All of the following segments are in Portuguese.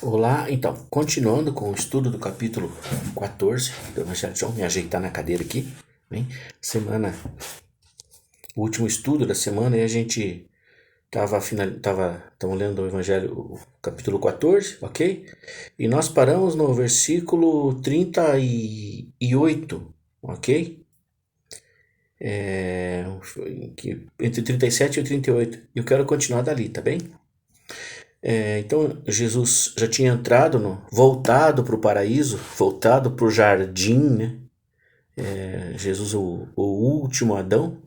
Olá, então, continuando com o estudo do capítulo 14 do Evangelho de João, me ajeitar na cadeira aqui, bem? O último estudo da semana, e a gente estamos lendo o Evangelho, o capítulo 14, ok? E nós paramos no versículo 38, ok? Entre 37 e 38. Eu quero continuar dali, tá bem? Então Jesus já tinha voltado para o paraíso, voltado para o jardim, né? Jesus, o último Adão,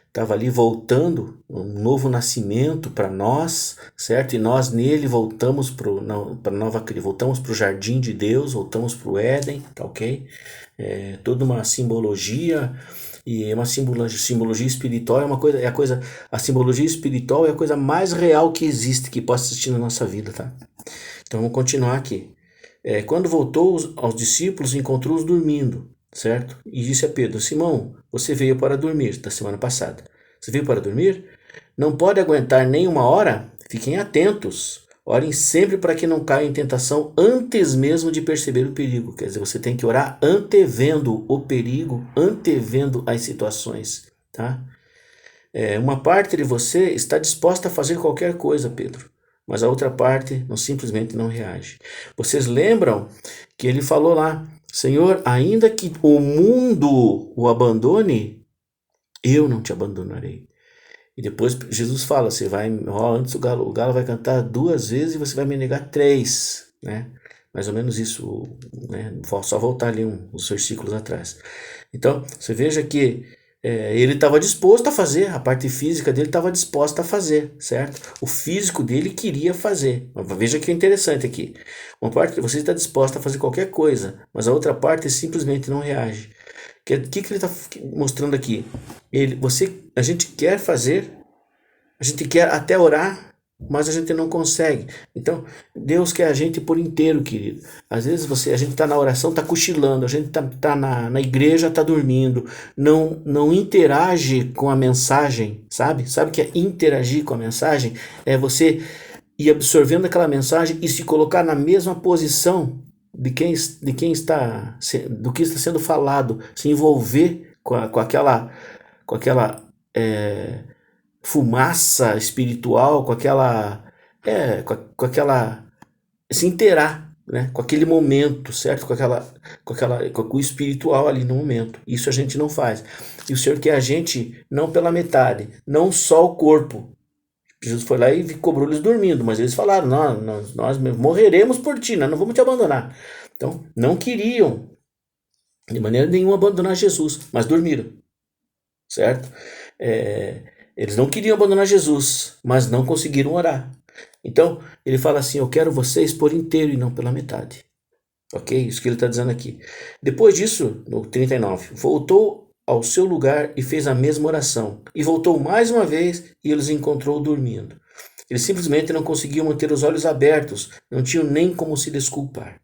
estava ali voltando, um novo nascimento para nós, certo? E nós nele voltamos para voltamos para o jardim de Deus, voltamos para o Éden, tá ok? Toda uma simbologia, e uma simbologia espiritual a simbologia espiritual é a coisa mais real que existe, que possa existir na nossa vida, tá? Então vamos continuar aqui. Quando voltou aos discípulos, encontrou-os dormindo, certo? E disse a Pedro: Simão, você veio para dormir, da semana passada. Você veio para dormir? Não pode aguentar nem uma hora? Fiquem atentos. Orem sempre para que não caia em tentação antes mesmo de perceber o perigo. Quer dizer, você tem que orar antevendo o perigo, antevendo as situações, tá? Uma parte de você está disposta a fazer qualquer coisa, Pedro, mas a outra parte simplesmente não reage. Vocês lembram que ele falou lá: Senhor, ainda que o mundo o abandone, eu não te abandonarei. E depois Jesus fala: você vai, antes o galo vai cantar 2 vezes e você vai me negar 3, né? Mais ou menos isso, né? Só voltar ali uns versículos atrás. Então, você veja que ele estava disposto a fazer, a parte física dele estava disposta a fazer, certo? O físico dele queria fazer. Veja que é interessante aqui. Uma parte você está disposta a fazer qualquer coisa, mas a outra parte simplesmente não reage. O que ele está mostrando aqui? A gente quer fazer, a gente quer até orar, mas a gente não consegue. Então, Deus quer a gente por inteiro, querido. Às vezes a gente está na oração, está cochilando, a gente tá na igreja, está dormindo, não interage com a mensagem, sabe? Sabe o que é interagir com a mensagem? É você ir absorvendo aquela mensagem e se colocar na mesma posição do que está sendo falado, se envolver com aquela fumaça espiritual, com aquela se inteirar, né, com aquele momento, certo? Com o espiritual ali no momento. Isso a gente não faz. E o Senhor quer a gente não pela metade, não só o corpo. Jesus foi lá e cobrou eles dormindo, mas eles falaram: nós morreremos por ti, nós não vamos te abandonar. Então, não queriam de maneira nenhuma abandonar Jesus, mas dormiram, certo? Eles não queriam abandonar Jesus, mas não conseguiram orar. Então, ele fala assim: eu quero vocês por inteiro e não pela metade. Ok? Isso que ele está dizendo aqui. Depois disso, no 39, voltou ao seu lugar e fez a mesma oração. E voltou mais uma vez e os encontrou dormindo. Eles simplesmente não conseguiam manter os olhos abertos, não tinham nem como se desculpar.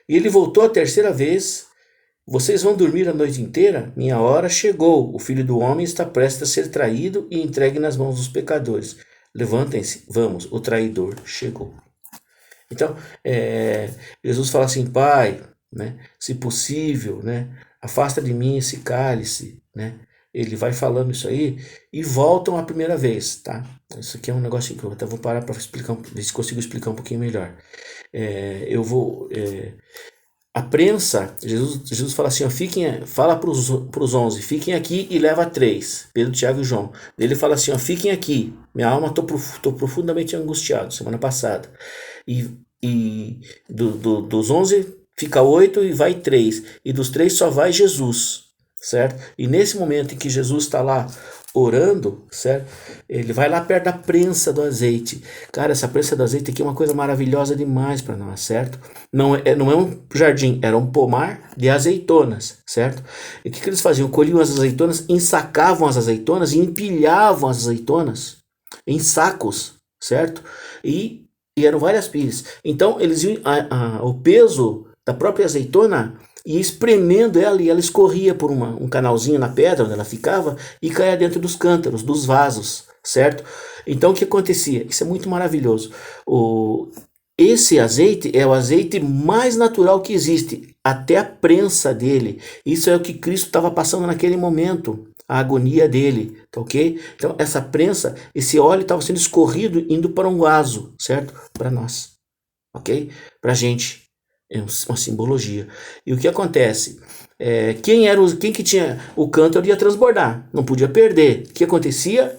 E ele voltou a terceira vez. Vocês vão dormir a noite inteira? Minha hora chegou. O Filho do Homem está prestes a ser traído e entregue nas mãos dos pecadores. Levantem-se, vamos, o traidor chegou. Então, Jesus fala assim: Pai, né, se possível, né, afasta de mim esse cálice, né? Ele vai falando isso aí e voltam a primeira vez, tá? Isso aqui é um negócio que eu até vou parar para explicar, ver se consigo explicar um pouquinho melhor. A prensa, Jesus fala assim: ó, fala para os 11, fiquem aqui e leva 3, Pedro, Tiago e João. Ele fala assim: ó, fiquem aqui, minha alma, estou profundamente angustiado, semana passada. E dos 11 fica 8 e vai 3, e dos 3 só vai Jesus, certo? E nesse momento em que Jesus está lá orando, certo? Ele vai lá perto da prensa do azeite. Cara, essa prensa do azeite aqui é uma coisa maravilhosa demais para nós, certo? Não é um jardim, era um pomar de azeitonas, certo? E o que eles faziam? Colhiam as azeitonas, ensacavam as azeitonas e empilhavam as azeitonas em sacos, certo? E eram várias pilhas. Então, eles iam, o peso da própria azeitona ia espremendo ela, e ela escorria por um canalzinho na pedra onde ela ficava e caía dentro dos cântaros, dos vasos, certo? Então, o que acontecia? Isso é muito maravilhoso. esse azeite é o azeite mais natural que existe, até a prensa dele. Isso é o que Cristo estava passando naquele momento, a agonia dele, tá ok? Então, essa prensa, esse óleo estava sendo escorrido, indo para um vaso, certo? Para nós, ok? Para a gente. É uma simbologia. E o que acontece? Quem que tinha o cântaro ia transbordar, não podia perder. O que acontecia?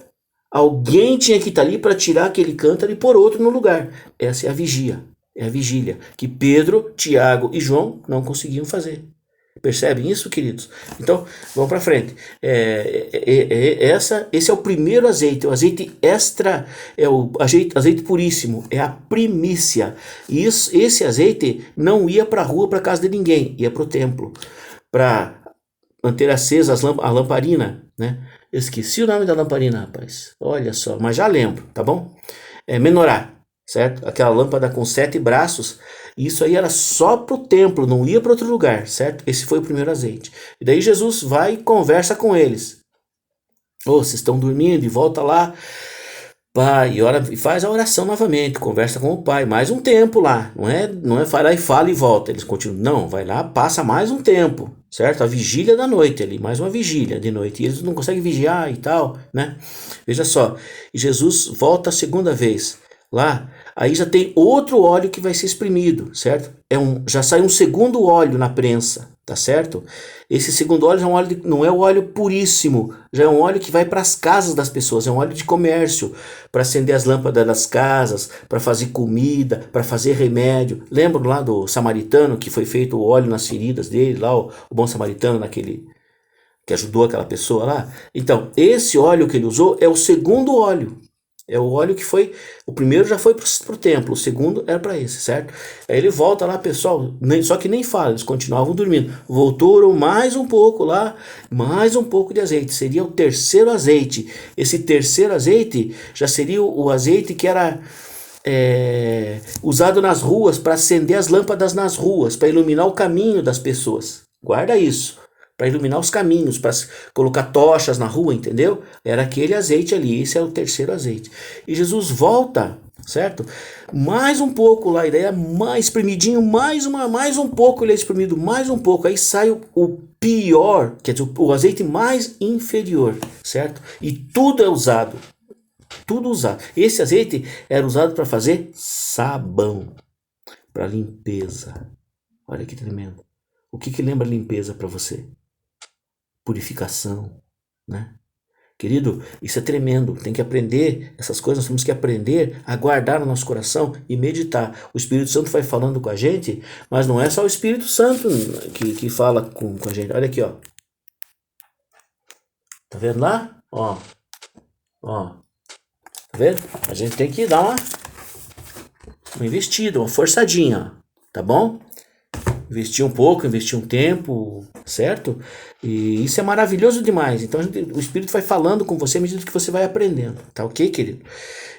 Alguém tinha que estar ali para tirar aquele cântaro e pôr outro no lugar. Essa é a vigia, é a vigília que Pedro, Tiago e João não conseguiam fazer. Percebem isso, queridos? Então, vamos para frente. Esse é o primeiro azeite, o azeite extra, é o azeite puríssimo, é a primícia. E esse azeite não ia para a rua, para casa de ninguém, ia para o templo, para manter acesa a lamparina, né? Eu esqueci o nome da lamparina, rapaz. Olha só, mas já lembro, tá bom? Menorá, certo? Aquela lâmpada com 7 braços. Isso aí era só para o templo, não ia para outro lugar, certo? Esse foi o primeiro azeite. E daí Jesus vai e conversa com eles. Vocês estão dormindo e volta lá. Pai, e faz a oração novamente, conversa com o pai, mais um tempo lá, não é vai lá e fala e volta, eles continuam, não, vai lá, passa mais um tempo, certo? A vigília da noite ali, mais uma vigília de noite, e eles não conseguem vigiar e tal, né? Veja só, e Jesus volta a segunda vez, lá, aí já tem outro óleo que vai ser exprimido, certo? Já sai um segundo óleo na prensa, tá certo? Esse segundo óleo, não é o óleo puríssimo, já é um óleo que vai para as casas das pessoas, é um óleo de comércio, para acender as lâmpadas das casas, para fazer comida, para fazer remédio. Lembram lá do samaritano que foi feito o óleo nas feridas dele, lá o bom samaritano, naquele que ajudou aquela pessoa lá? Então, esse óleo que ele usou é o segundo óleo. É o óleo que foi. O primeiro já foi para o templo, o segundo era para esse, certo? Aí ele volta lá, pessoal, só que nem fala, eles continuavam dormindo. Voltou mais um pouco lá, mais um pouco de azeite. Seria o terceiro azeite. Esse terceiro azeite já seria o azeite que era usado nas ruas para acender as lâmpadas nas ruas, para iluminar o caminho das pessoas. Guarda isso. Para iluminar os caminhos, para colocar tochas na rua, entendeu? Era aquele azeite ali, esse é o terceiro azeite. E Jesus volta, certo? Mais um pouco lá, a ideia mais espremidinho, mais um pouco ele é espremido, mais um pouco, aí sai o pior, quer dizer, o azeite mais inferior, certo? E tudo é usado, tudo usado. Esse azeite era usado para fazer sabão, para limpeza. Olha que tremendo. O que lembra limpeza para você? Purificação, né? Querido, isso é tremendo. Tem que aprender essas coisas, nós temos que aprender a guardar no nosso coração e meditar. O Espírito Santo vai falando com a gente, mas não é só o Espírito Santo que fala com a gente. Olha aqui, ó. Tá vendo lá? Ó. Tá vendo? A gente tem que dar uma investida, uma forçadinha, tá bom? Investir um pouco, investir um tempo, certo? E isso é maravilhoso demais. Então o Espírito vai falando com você à medida que você vai aprendendo, tá ok, querido?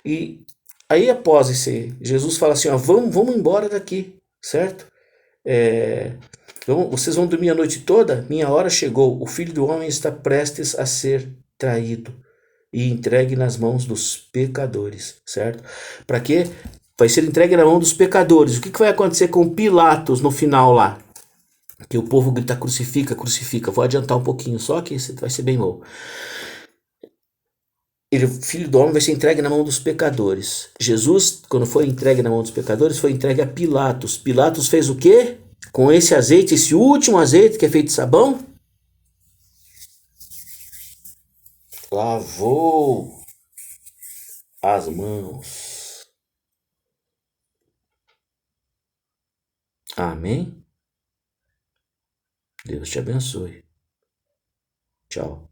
E aí após Jesus fala assim, ó, vamos embora daqui, certo? Vocês vão dormir a noite toda? Minha hora chegou, o Filho do Homem está prestes a ser traído e entregue nas mãos dos pecadores, certo? Para quê? Vai ser entregue na mão dos pecadores. O que vai acontecer com Pilatos no final lá? Que o povo grita crucifica, crucifica. Vou adiantar um pouquinho só que vai ser bem bom. O Filho do Homem vai ser entregue na mão dos pecadores. Jesus, quando foi entregue na mão dos pecadores, foi entregue a Pilatos. Pilatos fez o quê? Com esse azeite, esse último azeite que é feito de sabão? Lavou as mãos. Amém? Deus te abençoe. Tchau.